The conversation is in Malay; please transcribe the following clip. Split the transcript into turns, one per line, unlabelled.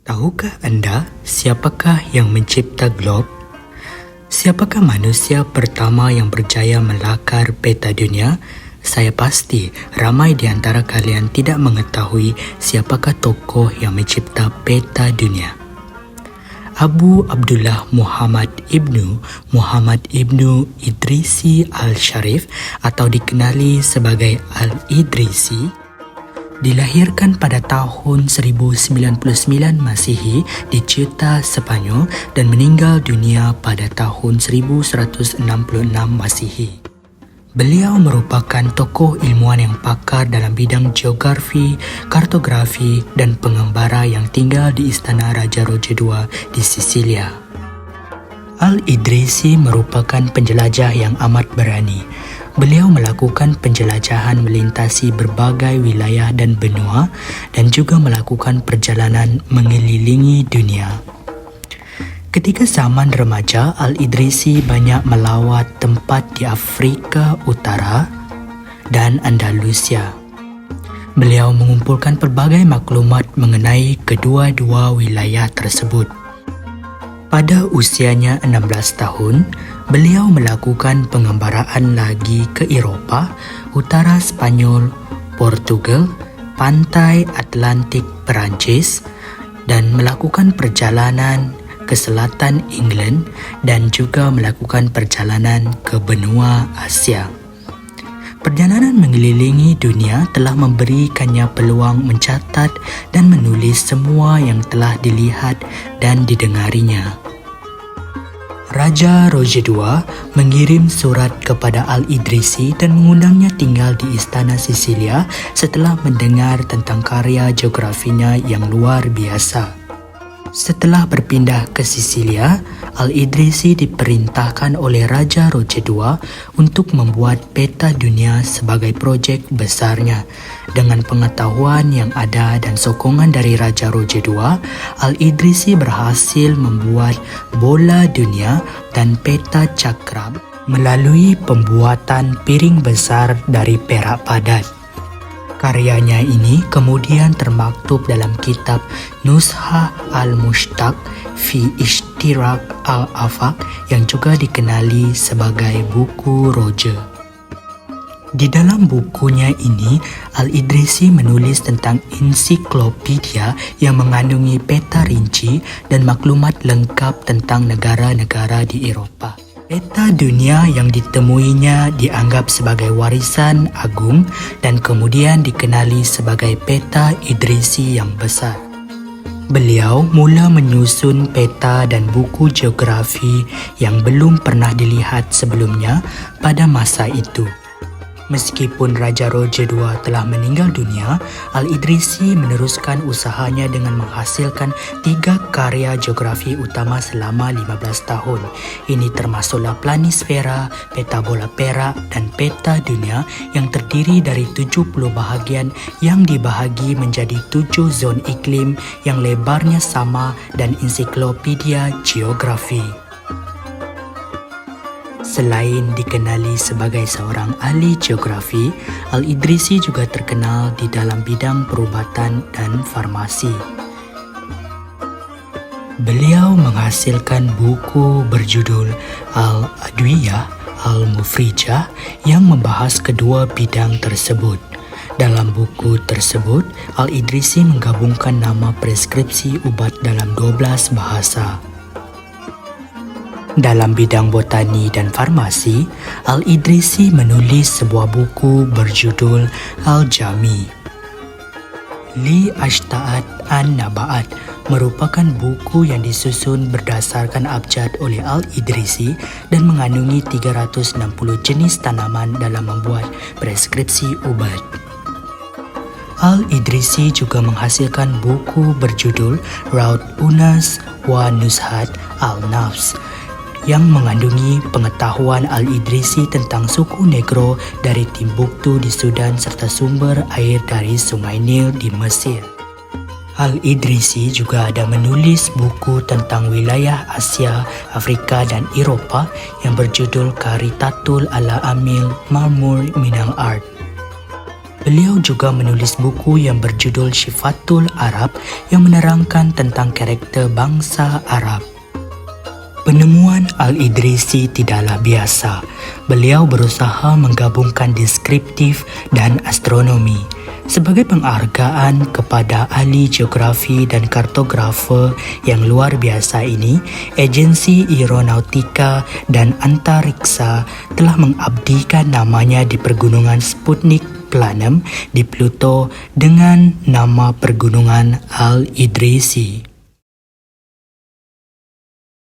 Tahukah anda siapakah yang mencipta globe? Siapakah manusia pertama yang berjaya melakar peta dunia? Saya pasti ramai di antara kalian tidak mengetahui siapakah tokoh yang mencipta peta dunia. Abu Abdullah Muhammad ibnu Idrisi Al-Sharif atau dikenali sebagai Al-Idrisi dilahirkan pada tahun 1099 Masihi di Ceuta, Sepanyol dan meninggal dunia pada tahun 1166 Masihi. Beliau merupakan tokoh ilmuwan yang pakar dalam bidang geografi, kartografi dan pengembara yang tinggal di Istana Raja Roger II di Sisilia. Al-Idrisi merupakan penjelajah yang amat berani. Beliau melakukan penjelajahan melintasi berbagai wilayah dan benua dan juga melakukan perjalanan mengelilingi dunia. Ketika zaman remaja, Al-Idrisi banyak melawat tempat di Afrika Utara dan Andalusia. Beliau mengumpulkan pelbagai maklumat mengenai kedua-dua wilayah tersebut. Pada usianya 16 tahun, beliau melakukan pengembaraan lagi ke Eropah, utara Spanyol, Portugal, pantai Atlantik Perancis dan melakukan perjalanan ke selatan England dan juga melakukan perjalanan ke benua Asia. Perjalanan mengelilingi dunia telah memberikannya peluang mencatat dan menulis semua yang telah dilihat dan didengarinya. Raja Roger II mengirim surat kepada Al-Idrisi dan mengundangnya tinggal di Istana Sisilia setelah mendengar tentang karya geografinya yang luar biasa. Setelah berpindah ke Sisilia, Al-Idrisi diperintahkan oleh Raja Roger II untuk membuat peta dunia sebagai projek besarnya. Dengan pengetahuan yang ada dan sokongan dari Raja Roger II, Al-Idrisi berhasil membuat bola dunia dan peta cakram melalui pembuatan piring besar dari perak padat. Karyanya ini kemudian termaktub dalam kitab Nushah Al-Mushtaq fi Ishtirak Al-Afaq yang juga dikenali sebagai buku Roger. Di dalam bukunya ini, Al-Idrisi menulis tentang ensiklopedia yang mengandungi peta rinci dan maklumat lengkap tentang negara-negara di Eropah. Peta dunia yang ditemuinya dianggap sebagai warisan agung dan kemudian dikenali sebagai peta Idrisi yang besar. Beliau mula menyusun peta dan buku geografi yang belum pernah dilihat sebelumnya pada masa itu. Meskipun Raja Roger II telah meninggal dunia, Al-Idrisi meneruskan usahanya dengan menghasilkan 3 karya geografi utama selama 15 tahun. Ini termasuklah planisfera, peta bola perak dan peta dunia yang terdiri dari 70 bahagian yang dibahagi menjadi 7 zon iklim yang lebarnya sama dan ensiklopedia geografi. Selain dikenali sebagai seorang ahli geografi, Al-Idrisi juga terkenal di dalam bidang perubatan dan farmasi. Beliau menghasilkan buku berjudul Al-Adwiyah Al-Mufrijah yang membahas kedua bidang tersebut. Dalam buku tersebut, Al-Idrisi menggabungkan nama preskripsi ubat dalam 12 bahasa. Dalam bidang botani dan farmasi, Al-Idrisi menulis sebuah buku berjudul Al-Jami. Li Ashta'at An-Nabaat merupakan buku yang disusun berdasarkan abjad oleh Al-Idrisi dan mengandungi 360 jenis tanaman dalam membuat preskripsi ubat. Al-Idrisi juga menghasilkan buku berjudul Raud Unas wa Nuzhat Al-Nafs yang mengandungi pengetahuan Al-Idrisi tentang suku Negro dari Timbuktu di Sudan serta sumber air dari Sungai Nil di Mesir. Al-Idrisi juga ada menulis buku tentang wilayah Asia, Afrika dan Eropah yang berjudul Karitatul ala Amil Marmur Minal Ard. Beliau juga menulis buku yang berjudul Syifatul Arab yang menerangkan tentang karakter bangsa Arab. Penemuan Al-Idrisi tidaklah biasa. Beliau berusaha menggabungkan deskriptif dan astronomi. Sebagai penghargaan kepada ahli geografi dan kartografer yang luar biasa ini, Agensi Aeronautika dan Antariksa telah mengabdikan namanya di pergunungan Sputnik Planum di Pluto dengan nama pergunungan Al-Idrisi.